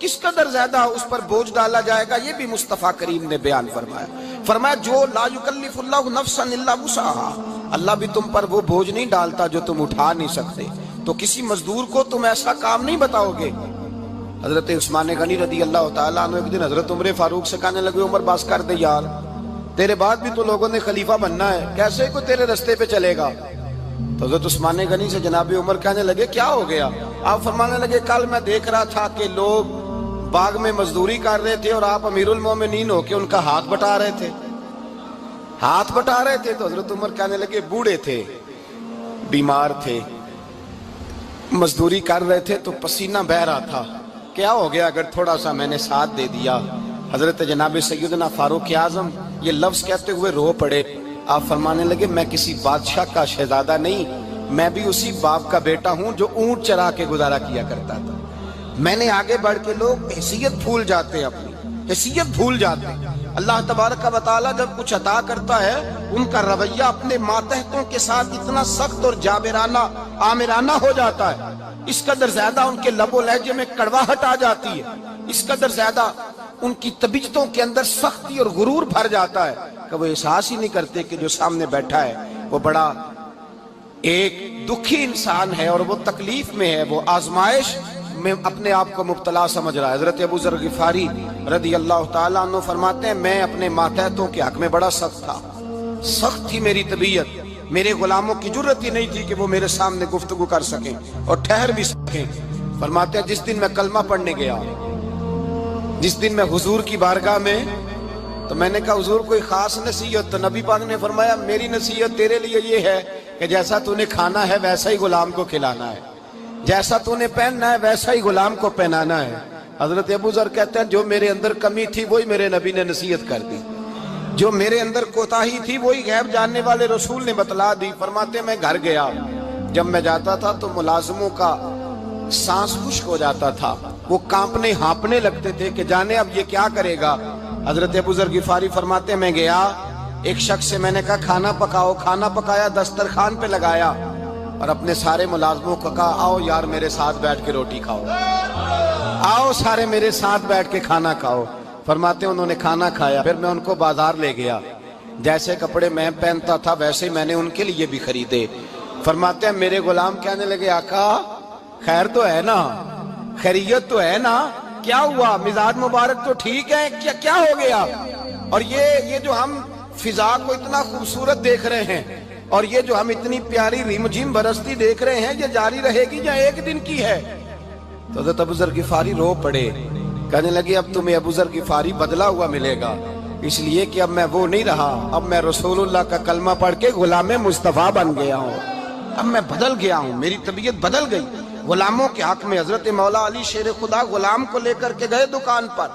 کس قدر زیادہ اس پر بوجھ ڈالا جائے گا، یہ بھی مصطفیٰ کریم نے بیان فرمایا۔ فرمایا جو لا یکلف اللہ نفسا الا وسعها، اللہ بھی تم پر وہ بوجھ نہیں ڈالتا جو تم اٹھا نہیں سکتے، تو کسی مزدور کو تم ایسا کام نہیں بتاؤ گے۔ حضرت عثمان غنی رضی اللہ تعالیٰ عنہ ایک دن حضرت عمر فاروق سے کہنے لگے عمر بس کر دے یار، تیرے بعد بھی تو لوگوں نے خلیفہ بننا ہے، کیسے کوئی تیرے رستے پہ چلے گا؟ تو حضرت عثمان غنی سے جناب عمر کہنے لگے کیا ہو گیا؟ آپ فرمانے لگے کل میں دیکھ رہا تھا کہ لوگ باغ میں مزدوری کر رہے تھے اور آپ امیر المومنین ہو کے ان کا ہاتھ بٹا رہے تھے، ہاتھ بٹا رہے تھے۔ تو حضرت عمر کہنے لگے بوڑھے تھے، بیمار تھے، مزدوری کر رہے تھے تو پسینہ بہہ رہا تھا، کیا ہو گیا اگر تھوڑا سا میں نے ساتھ دے دیا؟ حضرت جناب سیدنا فاروق اعظم یہ لفظ کہتے ہوئے رو پڑے۔ آپ فرمانے لگے میں کسی بادشاہ کا شہزادہ نہیں، میں بھی اسی باپ کا بیٹا ہوں جو اونٹ چرا کے گزارا کیا کرتا تھا۔ میں نے آگے بڑھ کے لوگ حیثیت بھول جاتے ہیں، اپنی حیثیت بھول جاتے ہیں۔ اللہ تبارک و تعالیٰ جب کچھ عطا کرتا ہے ان کا رویہ اپنے ماتحتوں کے ساتھ اتنا سخت اور جابرانہ آمرانہ ہو جاتا ہے، اس قدر زیادہ ان کے لب و لہجے میں کڑواہٹ آ جاتی ہے، اس قدر زیادہ ان کی طبیعتوں کے اندر سختی اور غرور بھر جاتا ہے کہ وہ احساس ہی نہیں کرتے کہ جو سامنے بیٹھا ہے وہ بڑا ایک دکھی انسان ہے اور وہ تکلیف میں ہے، وہ آزمائش میں اپنے آپ کو مبتلا سمجھ رہا ہے۔ حضرت ابو ذر غفاری رضی اللہ تعالیٰ عنہ فرماتے ہیں میں اپنے ماتحتوں کے حق میں بڑا سخت تھا، سخت تھی میری طبیعت، میرے غلاموں کی جرت ہی نہیں تھی کہ وہ میرے سامنے گفتگو کر سکیں اور ٹھہر بھی سکیں۔ فرماتے ہیں جس دن میں کلمہ پڑھنے گیا، جس دن میں حضور کی بارگاہ میں، تو میں نے کہا حضور کوئی خاص نصیحت؟ تو نبی پاک نے فرمایا میری نصیحت تیرے لیے یہ ہے کہ جیسا تو نے کھانا ہے ویسا ہی غلام کو کھلانا ہے، جیسا تو نے پہننا ہے ویسا ہی غلام کو پہنانا ہے۔ حضرت ابو ذر کہتے ہیں جو میرے اندر کمی تھی وہی میرے نبی نے نصیحت کر دی، جو میرے اندر کوتاہی تھی وہی غیب جاننے والے رسول نے بتلا دی۔ فرماتے ہیں میں گھر گیا، جب میں جاتا تھا تو ملازموں کا سانس خشک ہو جاتا تھا، وہ کانپنے ہانپنے لگتے تھے کہ جانے اب یہ کیا کرے گا۔ حضرت ابو ذر غفاری فرماتے ہیں میں گیا، ایک شخص سے میں نے کہا کھانا پکاؤ، کھانا پکایا، دسترخوان پہ لگایا اور اپنے سارے ملازموں کو کہا آؤ یار میرے ساتھ بیٹھ کے روٹی کھاؤ، آؤ سارے میرے ساتھ بیٹھ کے کھانا کھاؤ۔ فرماتے ہیں انہوں نے کھانا کھایا، پھر میں ان کو بازار لے گیا، جیسے کپڑے میں پہنتا تھا ویسے میں نے ان کے لیے بھی خریدے۔ فرماتے ہیں میرے غلام کہنے لگے آقا خیر تو ہے نا، خیریت تو ہے نا، کیا ہوا؟ مزاج مبارک تو ٹھیک ہے، کیا ہو گیا؟ اور یہ جو ہم فضا کو اتنا خوبصورت دیکھ رہے ہیں اور یہ جو ہم اتنی پیاری ریم جھیم برستی دیکھ رہے ہیں یہ جاری رہے گی یا ایک دن کی ہے؟ تو حضرت ابو ذر غفاری رو پڑے، کہنے لگے اب تمہیں ابو ذر غفاری بدلا ہوا ملے گا، اس لیے کہ اب میں وہ نہیں رہا، اب میں رسول اللہ کا کلمہ پڑھ کے غلام مصطفیٰ بن گیا ہوں، اب میں بدل گیا ہوں، میری طبیعت بدل گئی۔ غلاموں کے حق میں حضرت مولا علی شیر خدا غلام کو لے کر کے گئے دکان پر،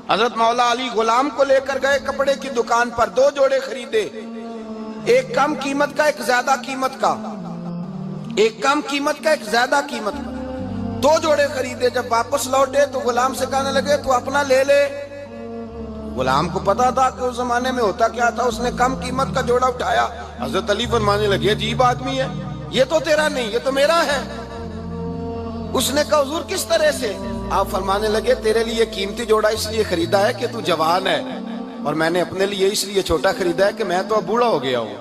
حضرت مولا علی غلام کو لے کر گئے کپڑے کی دکان پر، 2 جوڑے خریدے، ایک کم قیمت کا ایک زیادہ قیمت کا، ایک کم قیمت کا ایک زیادہ قیمت کا، 2 جوڑے خریدے۔ جب واپس لوٹے تو غلام سے کہنے لگے تو اپنا لے لے۔ غلام کو پتا تھا کہ اس زمانے میں ہوتا کیا تھا، اس نے کم قیمت کا جوڑا اٹھایا۔ حضرت علی فرمانے لگے عجیب آدمی ہے، یہ تو تیرا نہیں یہ تو میرا ہے۔ اس نے کہا حضور کس طرح سے؟ آپ فرمانے لگے تیرے لیے قیمتی جوڑا اس لیے خریدا ہے کہ تو جوان ہے، اور میں نے اپنے لیے اس لیے چھوٹا خریدا ہے کہ میں تو اب بوڑھا ہو گیا ہوں،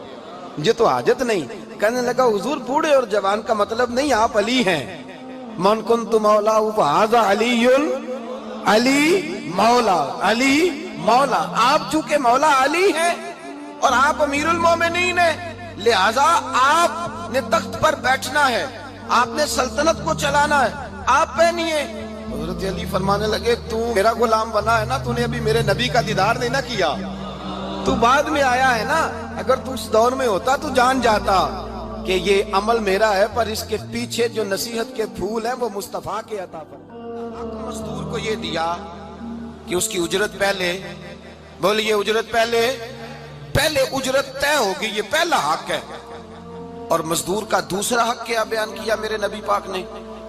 مجھے تو حاجت نہیں۔ کہنے لگا حضور بوڑھے اور جوان کا مطلب نہیں، آپ علی ہیں، من کنت مولا فہذا علی، علی مولا، علی مولا، آپ چونکہ مولا علی ہیں اور آپ امیر المومنین ہیں، لہذا آپ نے تخت پر بیٹھنا ہے، آپ نے سلطنت کو چلانا ہے، آپ پہنیے۔ حضرت علی فرمانے لگے تو میرا غلام بنا ہے نا، تو نے ابھی میرے نبی کا دیدار نہیں نہ کیا، تو بعد میں آیا ہے نا، اگر تو اس دور میں ہوتا تو جان جاتا کہ یہ عمل میرا ہے، پر اس کے پیچھے جو نصیحت کے پھول ہیں وہ مصطفیٰ کے عطا پر۔ حق مزدور کو یہ دیا کہ اس کی اجرت پہلے، بولیے اجرت پہلے اجرت طے ہوگی، یہ پہلا حق ہے۔ اور مزدور کا دوسرا حق کیا بیان کیا میرے نبی پاک نے؟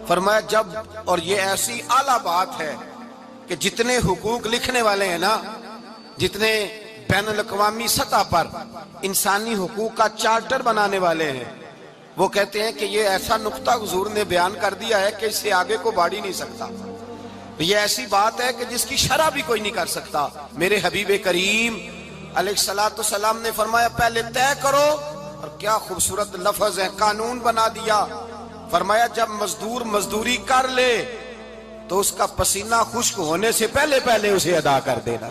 فرمایا جب، اور یہ ایسی اعلیٰ بات ہے کہ جتنے حقوق لکھنے والے ہیں نا، جتنے بین الاقوامی سطح پر انسانی حقوق کا چارٹر بنانے والے ہیں، وہ کہتے ہیں کہ یہ ایسا نقطہ حضور نے بیان کر دیا ہے کہ اس سے آگے کو بڑھ ہی نہیں سکتا۔ یہ ایسی بات ہے کہ جس کی شرح بھی کوئی نہیں کر سکتا۔ میرے حبیب کریم علیہ الصلوۃ والسلام نے فرمایا پہلے طے کرو، اور کیا خوبصورت لفظ ہے، قانون بنا دیا۔ فرمایا جب مزدور مزدوری کر لے تو اس کا پسینہ خشک ہونے سے پہلے پہلے اسے ادا کر دینا۔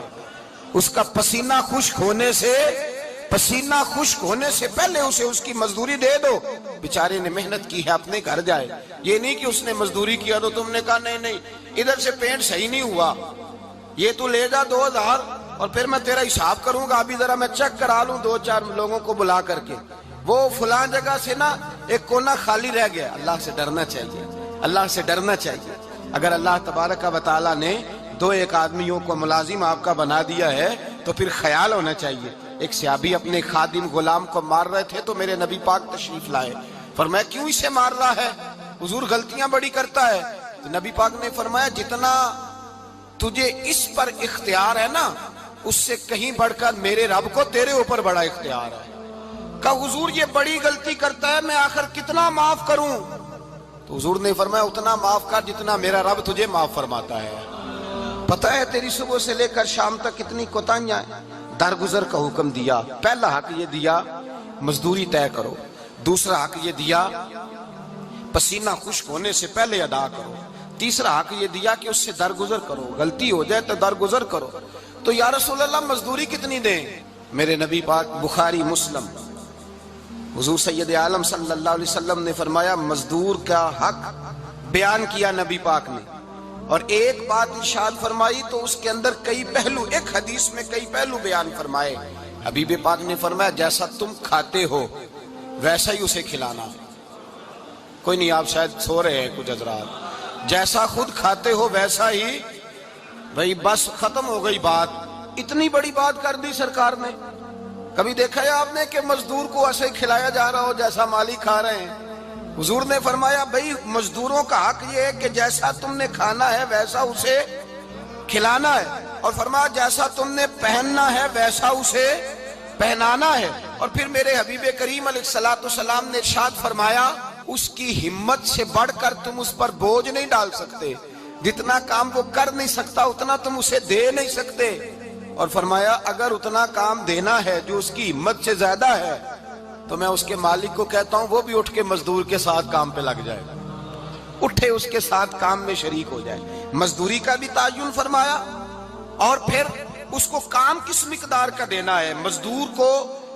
اس کا پسینہ خشک ہونے سے پہلے اسے اس کی مزدوری دے دو۔ بیچارے نے محنت کی ہے، اپنے گھر جائے۔ یہ نہیں کہ اس نے مزدوری کیا تو تم نے کہا نہیں ادھر سے پینٹ صحیح نہیں ہوا، یہ تو لے جا 2000 اور پھر میں تیرا حساب کروں گا، ابھی ذرا میں چیک کرا لوں 2-4 لوگوں کو بلا کر کے، وہ فلاں جگہ سے نا ایک کونا خالی رہ گیا۔ اللہ سے ڈرنا چاہیے، اللہ سے ڈرنا چاہیے۔ اگر اللہ تبارک و تعالیٰ نے 2-1 آدمیوں کو ملازم آپ کا بنا دیا ہے تو پھر خیال ہونا چاہیے۔ ایک صحابی اپنے خادم غلام کو مار رہے تھے تو میرے نبی پاک تشریف لائے، فرمایا کیوں اسے مار رہا ہے؟ حضور غلطیاں بڑی کرتا ہے۔ تو نبی پاک نے فرمایا جتنا تجھے اس پر اختیار ہے نا، اس سے کہیں بڑھ کر میرے رب کو تیرے اوپر بڑا اختیار ہے۔ کہا حضور یہ بڑی غلطی کرتا ہے، میں آخر کتنا معاف کروں؟ تو حضور نے فرمایا اتنا معاف کر جتنا میرا رب تجھے معاف فرماتا ہے۔ پتہ ہے تیری صبح سے لے کر شام تک کتنی کوتاہیاں ہیں۔ درگزر کا حکم دیا، پہلا حق یہ دیا مزدوری طے کرو، دوسرا حق یہ دیا پسینہ خشک ہونے سے پہلے ادا کرو، تیسرا حق یہ دیا کہ اس سے درگزر کرو، غلطی ہو جائے تو درگزر کرو۔ تو یا رسول اللہ مزدوری کتنی دیں؟ میرے نبی پاک بخاری مسلم حضور سید عالم صلی اللہ علیہ وسلم نے فرمایا مزدور کا حق بیان کیا نبی پاک نے، اور ایک بات ارشاد فرمائی تو اس کے اندر کئی پہلو، ایک حدیث میں کئی پہلو بیان فرمائے۔ حبیب پاک نے فرمایا جیسا تم کھاتے ہو ویسا ہی اسے کھلانا۔ کوئی نہیں، آپ شاید سو رہے ہیں کچھ حضرات۔ جیسا خود کھاتے ہو ویسا ہی، بھئی بس ختم ہو گئی بات۔ اتنی بڑی بات کر دی سرکار نے۔ کبھی دیکھا ہے آپ نے کہ مزدور کو ایسے کھلایا جا رہا ہو جیسا مالک کھا رہے ہیں؟ حضور نے فرمایا بھئی مزدوروں کا حق یہ ہے کہ جیسا تم نے کھانا ہے ویسا اسے کھلانا ہے، اور فرمایا جیسا تم نے پہننا ہے ویسا اسے پہنانا ہے۔ اور پھر میرے حبیب کریم علیہ الصلوۃ والسلام نے ارشاد فرمایا اس کی ہمت سے بڑھ کر تم اس پر بوجھ نہیں ڈال سکتے، جتنا کام وہ کر نہیں سکتا اتنا تم اسے دے نہیں سکتے۔ اور فرمایا اگر اتنا کام دینا ہے جو اس کی ہمت سے زیادہ ہے تو میں اس کے مالک کو کہتا ہوں وہ بھی اٹھ کے مزدور کے ساتھ کام پہ لگ جائے، اٹھے اس کے ساتھ کام میں شریک ہو جائے۔ مزدوری کا بھی تعین فرمایا، اور پھر اس کو کام کس مقدار کا دینا ہے، مزدور کو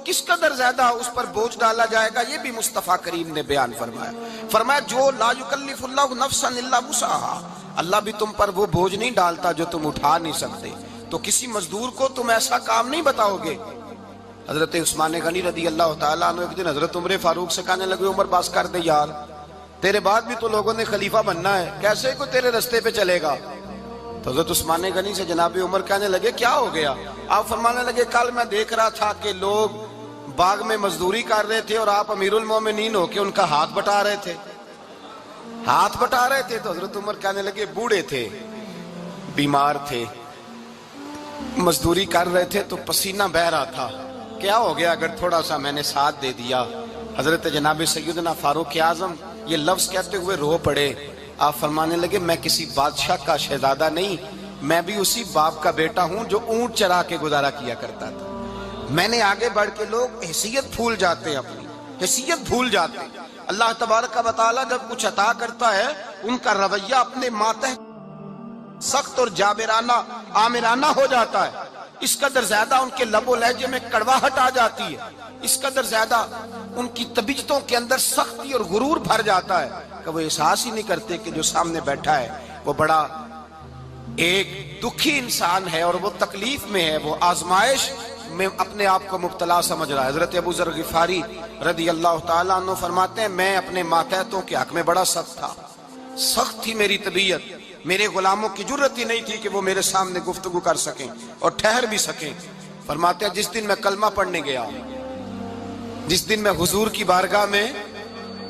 کس قدر زیادہ اس پر بوجھ ڈالا جائے گا، یہ بھی مصطفیٰ کریم نے بیان فرمایا۔ فرمایا جو لا یکلف اللہ نفسا الا وسعہا، اللہ بھی تم پر وہ بوجھ نہیں ڈالتا جو تم اٹھا نہیں سکتے، تو کسی مزدور کو تم ایسا کام نہیں بتاؤ گے۔ حضرت عثمان غنی رضی اللہ تعالیٰ عنہ ایک دن حضرت عمر فاروق سے کہنے لگے عمر بس کر دے یار، تیرے بعد بھی تو لوگوں نے خلیفہ بننا ہے، کیسے کوئی تیرے رستے پہ چلے گا؟ تو حضرت عثمان غنی سے جناب عمر کہنے لگے کیا ہو گیا؟ آپ فرمانے لگے کل میں دیکھ رہا تھا کہ لوگ باغ میں مزدوری کر رہے تھے اور آپ امیر المومنین ہو کے ان کا ہاتھ بٹا رہے تھے، ہاتھ بٹا رہے تھے۔ تو حضرت عمر کہنے لگے بوڑھے تھے، بیمار تھے، مزدوری کر رہے تھے تو پسینہ بہہ رہا تھا، کیا ہو گیا اگر تھوڑا سا میں نے ساتھ دے دیا؟ حضرت جناب سیدنا فاروق اعظم یہ لفظ کہتے ہوئے رو پڑے۔ آپ فرمانے لگے میں کسی بادشاہ کا شہزادہ نہیں، میں بھی اسی باپ کا بیٹا ہوں جو اونٹ چرا کے گزارا کیا کرتا تھا۔ میں نے آگے بڑھ کے لوگ حیثیت بھول جاتے ہیں، اپنی حیثیت بھول جاتے ہیں۔ اللہ تبارک و تعالیٰ جب کچھ عطا کرتا ہے ان کا رویہ اپنے ماتحت سخت اور جابرانہ آمرانہ ہو جاتا ہے، اس قدر زیادہ ان کے لب و لہجے میں کڑواہٹ آ جاتی ہے، اس قدر زیادہ ان کی طبیعتوں کے اندر سختی اور غرور بھر جاتا ہے کہ وہ احساس ہی نہیں کرتے کہ جو سامنے بیٹھا ہے وہ بڑا ایک دکھی انسان ہے اور وہ تکلیف میں ہے، وہ آزمائش میں اپنے آپ کو مبتلا سمجھ رہا ہے۔ حضرت ابو ذر غفاری رضی اللہ تعالیٰ عنہ فرماتے ہیں میں اپنے ماتحتوں کے حق میں بڑا سخت تھا، سخت تھی میری طبیعت، میرے غلاموں کی جرت ہی نہیں تھی کہ وہ میرے سامنے گفتگو کر سکیں اور ٹھہر بھی سکیں۔ فرماتے ہیں جس دن میں کلمہ پڑھنے گیا، جس دن میں حضور کی بارگاہ میں،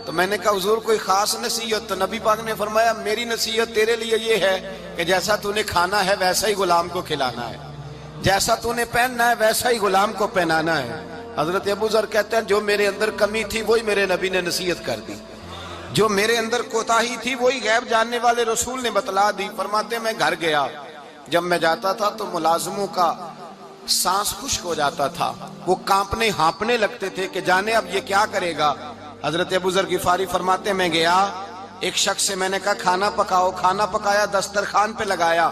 تو میں نے کہا حضور کوئی خاص نصیحت؟ تو نبی پاک نے فرمایا میری نصیحت تیرے لیے یہ ہے کہ جیسا تو نے کھانا ہے ویسا ہی غلام کو کھلانا ہے، جیسا تو نے پہننا ہے ویسا ہی غلام کو پہنانا ہے۔ حضرت ابو ذر کہتے ہیں جو میرے اندر کمی تھی وہی میرے نبی نے نصیحت کر دی، جو میرے اندر کوتاہی تھی وہی غیب جاننے والے رسول نے بتلا دی. فرماتے میں گھر گیا, جب میں جاتا تھا تو ملازموں کا سانس خشک ہو جاتا تھا, وہ کانپنے ہانپنے لگتے تھے کہ جانے اب یہ کیا کرے گا. حضرت ابو ذر غفاری فرماتے میں گیا, ایک شخص سے میں نے کہا کھانا پکاؤ. کھانا پکایا, دسترخوان پہ لگایا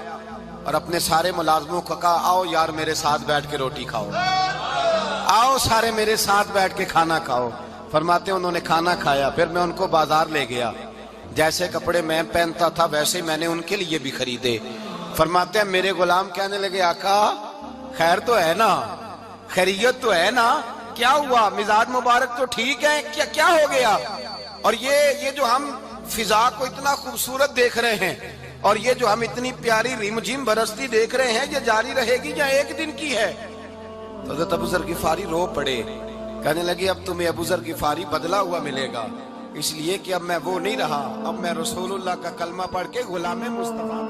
اور اپنے سارے ملازموں کو کہا آؤ یار میرے ساتھ بیٹھ کے روٹی کھاؤ, آؤ سارے میرے ساتھ بیٹھ کے کھانا کھاؤ. فرماتے انہوں نے کھانا کھایا. پھر میں ان کو بازار لے گیا, جیسے کپڑے میں پہنتا تھا ویسے میں نے ان کے لیے بھی خریدے. فرماتے ہیں میرے غلام کہنے لگے آقا خیر تو ہے نا, خیریت تو ہے نا, کیا ہوا, مزاج مبارک تو ٹھیک ہے, کیا ہو گیا. اور یہ جو ہم فضا کو اتنا خوبصورت دیکھ رہے ہیں اور یہ جو ہم اتنی پیاری ریم جھم برستی دیکھ رہے ہیں, یہ جاری رہے گی یا ایک دن کی ہے. تو حضرت ابو ذر غفاری رو پڑے, کہنے لگے اب تمہیں ابو ذر غفاری بدلا ہوا ملے گا, اس لیے کہ اب میں وہ نہیں رہا, اب میں رسول اللہ کا کلمہ پڑھ کے غلام مصطفیٰ